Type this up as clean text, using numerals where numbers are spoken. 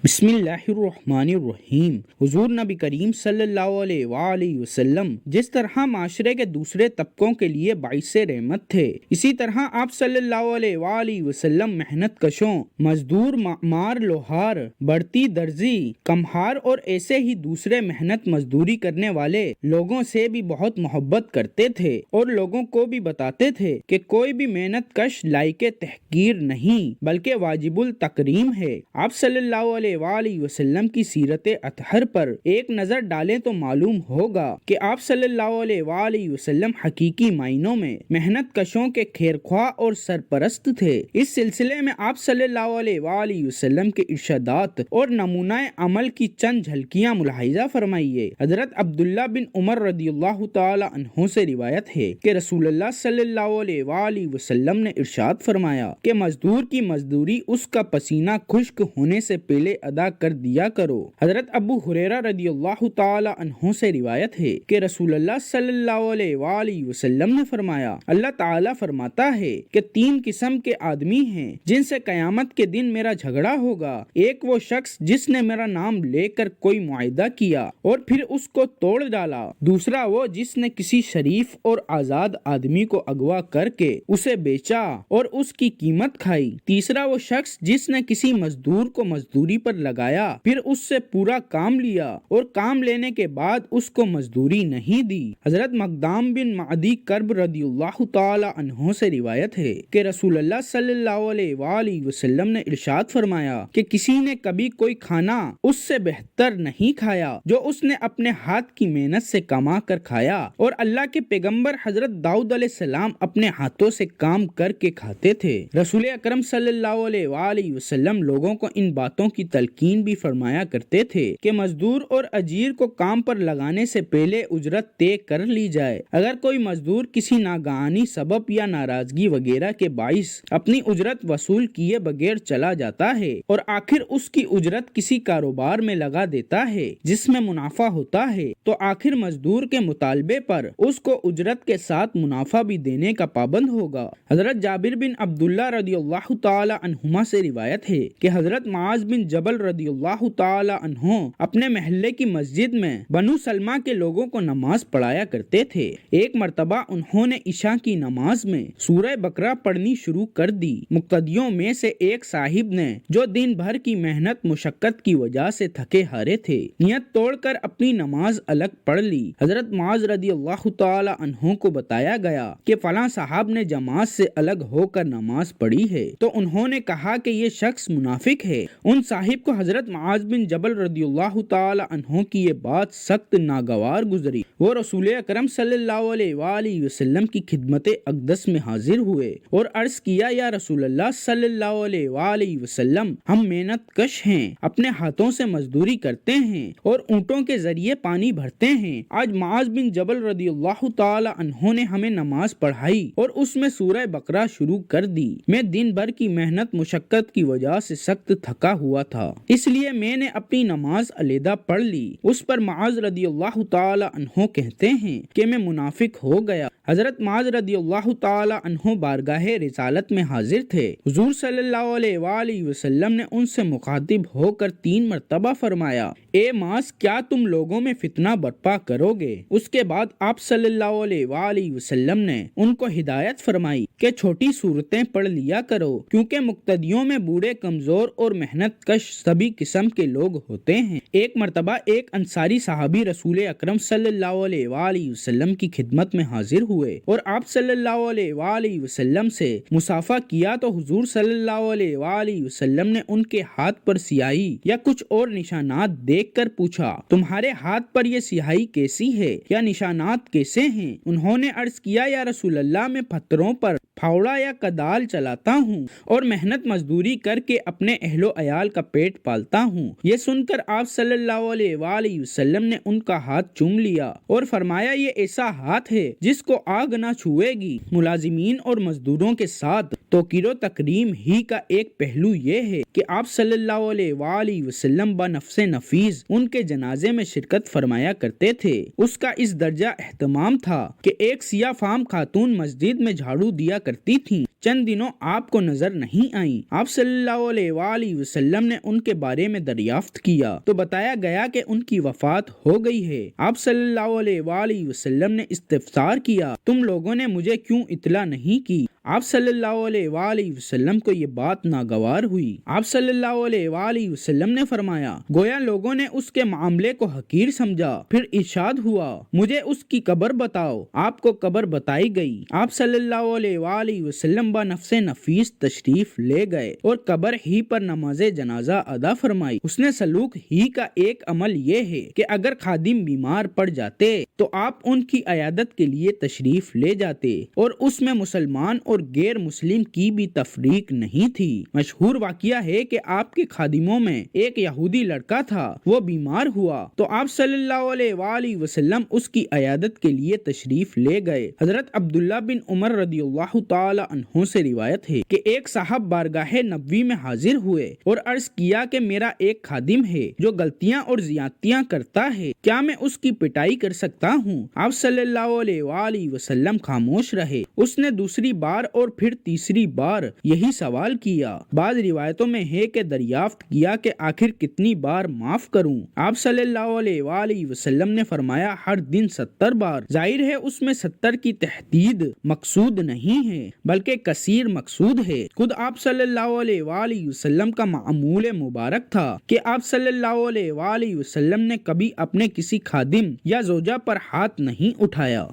بسم اللہ الرحمن الرحیم۔ حضور نبی کریم صلی اللہ علیہ وآلہ وسلم جس طرح معاشرے کے دوسرے طبقوں کے لیے باعث رحمت تھے، اسی طرح آپ صلی اللہ علیہ وآلہ وسلم محنت کشوں، مزدور، معمار، لوہار، بڑھتی، درزی، کمہار اور ایسے ہی دوسرے محنت مزدوری کرنے والے لوگوں سے بھی بہت محبت کرتے تھے، اور لوگوں کو بھی بتاتے تھے کہ کوئی بھی محنت کش لائق تحقیر نہیں بلکہ واجب التکریم ہے۔ آپ صلی اللہ علیہ وآلہ وسلم کی سیرت اطہر پر ایک نظر ڈالیں تو معلوم ہوگا کہ آپ صلی اللہ علیہ وآلہ وسلم حقیقی معنوں میں محنت کشوں کے خیرخواہ اور سرپرست تھے۔ اس سلسلے میں آپ صلی اللہ علیہ وآلہ وسلم کے ارشادات اور نمونہ عمل کی چند جھلکیاں ملاحظہ فرمائیے۔ حضرت عبداللہ بن عمر رضی اللہ تعالی عنہ سے روایت ہے کہ رسول اللہ صلی اللہ علیہ وآلہ وسلم نے ارشاد فرمایا کہ مزدور کی مزدوری اس کا پسینہ خشک ہونے سے پہلے ادا کر دیا کرو۔ حضرت ابو ہریرہ رضی اللہ تعالی عنہ سے روایت ہے کہ رسول اللہ صلی اللہ علیہ وآلہ وسلم نے فرمایا، اللہ تعالی فرماتا ہے کہ تین قسم کے آدمی ہیں جن سے قیامت کے دن میرا جھگڑا ہوگا۔ ایک وہ شخص جس نے میرا نام لے کر کوئی معاہدہ کیا اور پھر اس کو توڑ ڈالا، دوسرا وہ جس نے کسی شریف اور آزاد آدمی کو اغوا کر کے اسے بیچا اور اس کی قیمت کھائی، تیسرا وہ شخص جس نے کسی مزدور کو مزدوری پر لگایا پھر اس سے پورا کام لیا اور کام لینے کے بعد اس کو مزدوری نہیں دی۔ حضرت مقدام بن معدی کرب رضی اللہ تعالی عنہ سے روایت ہے کہ رسول اللہ صلی اللہ علیہ وآلہ وسلم نے ارشاد فرمایا کہ کسی نے کبھی کوئی کھانا اس سے بہتر نہیں کھایا جو اس نے اپنے ہاتھ کی محنت سے کما کر کھایا، اور اللہ کے پیغمبر حضرت داؤد علیہ السلام اپنے ہاتھوں سے کام کر کے کھاتے تھے۔ رسول اکرم صلی اللہ علیہ وآلہ وسلم لوگوں کو ان باتوں کی تلقین بھی فرمایا کرتے تھے کہ مزدور اور اجیر کو کام پر لگانے سے پہلے اجرت طے کر لی جائے۔ اگر کوئی مزدور کسی ناگہانی سبب یا ناراضگی وغیرہ کے باعث اپنی اجرت وصول کیے بغیر چلا جاتا ہے اور آخر اس کی اجرت کسی کاروبار میں لگا دیتا ہے جس میں منافع ہوتا ہے، تو آخر مزدور کے مطالبے پر اس کو اجرت کے ساتھ منافع بھی دینے کا پابند ہوگا۔ حضرت جابر بن عبداللہ رضی اللہ تعالی عنہما سے روایت ہے کہ حضرت معاذ بن جبل رضی اللہ تعالی عنہ اپنے محلے کی مسجد میں بنو سلمہ کے لوگوں کو نماز پڑھایا کرتے تھے۔ ایک مرتبہ انہوں نے عشاء کی نماز میں سورہ بقرہ پڑھنی شروع کر دی۔ مقتدیوں میں سے ایک صاحب نے، جو دن بھر کی محنت مشقت کی وجہ سے تھکے ہارے تھے، نیت توڑ کر اپنی نماز الگ پڑھ لی۔ حضرت معاذ رضی اللہ تعالی عنہ کو بتایا گیا کہ فلاں صاحب نے جماعت سے الگ ہو کر نماز پڑھی ہے، تو انہوں نے کہا کہ یہ شخص منافق ہے۔ ان صاحب کو حضرت معاذ بن جبل رضی اللہ تعالی عنہ کی یہ بات سخت ناگوار گزری۔ وہ رسول اکرم صلی اللہ علیہ وآلہ وسلم کی خدمت اقدس میں حاضر ہوئے اور عرض کیا، یا رسول اللہ صلی اللہ علیہ وآلہ وسلم، ہم محنت کش ہیں، اپنے ہاتھوں سے مزدوری کرتے ہیں اور اونٹوں کے ذریعے پانی بھرتے ہیں۔ آج معاذ بن جبل رضی اللہ تعالی عنہ نے ہمیں نماز پڑھائی اور اس میں سورہ بقرہ شروع کر دی۔ میں دن بھر کی محنت مشقت کی وجہ سے سخت تھکا ہوا تھا، اس لیے میں نے اپنی نماز علیحدہ پڑھ لی۔ اس پر معاذ رضی اللہ تعالی عنہ کہتے ہیں کہ میں منافق ہو گیا۔ حضرت معاذ رضی اللہ تعالی عنہ بارگاہ رسالت میں حاضر تھے۔ حضور صلی اللہ علیہ وآلہ وسلم نے ان سے مخاطب ہو کر 3 مرتبہ فرمایا، اے معاذ، کیا تم لوگوں میں فتنہ برپا کرو گے؟ اس کے بعد آپ صلی اللہ علیہ وآلہ وسلم نے ان کو ہدایت فرمائی کہ چھوٹی سورتیں پڑھ لیا کرو، کیونکہ مقتدیوں میں بوڑھے، کمزور اور محنت کش سبھی قسم کے لوگ ہوتے ہیں۔ ایک مرتبہ ایک انصاری صحابی رسول اکرم صلی اللہ علیہ وآلہ وسلم کی خدمت میں حاضر ہوئے اور آپ صلی اللہ علیہ وآلہ وسلم سے مصافحہ کیا، تو حضور صلی اللہ علیہ وآلہ وسلم نے ان کے ہاتھ پر سیاہی یا کچھ اور نشانات دیکھ کر پوچھا، تمہارے ہاتھ پر یہ سیاہی کیسی ہے یا نشانات کیسے ہیں؟ انہوں نے عرض کیا، یا رسول اللہ، میں پتھروں پر پھاوڑا یا کدال چلاتا ہوں اور محنت مزدوری کر کے اپنے اہل و عیال کا پیٹ پالتا ہوں۔ یہ سن کر آپ صلی اللہ علیہ وآلہ وسلم نے ان کا ہاتھ چوم لیا اور فرمایا، یہ ایسا ہاتھ ہے جس کو آگ نہ چھوئے گی۔ ملازمین اور مزدوروں کے ساتھ توقیر و تکریم ہی کا ایک پہلو یہ ہے کہ آپ صلی اللہ علیہ وآلہ وسلم بنفس نفیس ان کے جنازے میں شرکت فرمایا کرتے تھے۔ اس کا اس درجہ اہتمام تھا کہ ایک سیاہ فام خاتون مسجد میں جھاڑو دیا کرتی کرتی تھیں چند دنوں آپ کو نظر نہیں آئیں۔ آپ صلی اللہ علیہ وآلہ وسلم نے ان کے بارے میں دریافت کیا تو بتایا گیا کہ ان کی وفات ہو گئی ہے۔ آپ صلی اللہ علیہ وآلہ وسلم نے استفسار کیا، تم لوگوں نے مجھے کیوں اطلاع نہیں کی؟ آپ صلی اللہ علیہ وآلہ وسلم کو یہ بات ناگوار ہوئی۔ آپ صلی اللہ علیہ وآلہ وسلم نے فرمایا، گویا لوگوں نے اس کے معاملے کو حقیر سمجھا۔ پھر ارشاد ہوا، مجھے اس کی قبر بتاؤ۔ آپ کو قبر بتائی گئی۔ آپ صلی اللہ علیہ وآلہ وسلم بنفس نفیس تشریف لے گئے اور قبر ہی پر نماز جنازہ ادا فرمائی۔ حسن سلوک ہی کا ایک عمل یہ ہے کہ اگر خادم بیمار پڑ جاتے تو آپ ان کی عیادت کے لیے تشریف لے جاتے اور اس میں مسلمان اور غیر مسلم کی بھی تفریق نہیں تھی۔ مشہور واقعہ ہے کہ آپ کے خادموں میں ایک یہودی لڑکا تھا، وہ بیمار ہوا تو آپ صلی اللہ علیہ وآلہ وسلم اس کی عیادت کے لیے تشریف لے گئے۔ حضرت عبداللہ بن عمر رضی اللہ تعالی عنہ سے روایت ہے کہ ایک صاحب بارگاہ نبوی میں حاضر ہوئے اور عرض کیا کہ میرا ایک خادم ہے جو غلطیاں اور زیادتیاں کرتا ہے، کیا میں اس کی پٹائی کر سکتا ہوں؟ آپ صلی اللہ علیہ وآلہ وسلم خاموش رہے۔ اس نے دوسری بار اور پھر تیسری بار یہی سوال کیا۔ بعض روایتوں میں ہے کہ دریافت کیا کہ آخر کتنی بار معاف کروں؟ آپ صلی اللہ علیہ وآلہ وسلم نے فرمایا، ہر دن 70 بار۔ ظاہر ہے اس میں 70 کی تحدید مقصود نہیں ہے بلکہ کثیر مقصود ہے۔ خود آپ صلی اللہ علیہ وآلہ وسلم کا معمول مبارک تھا کہ آپ صلی اللہ علیہ وآلہ وسلم نے کبھی اپنے کسی خادم یا زوجہ پر ہاتھ نہیں اٹھایا۔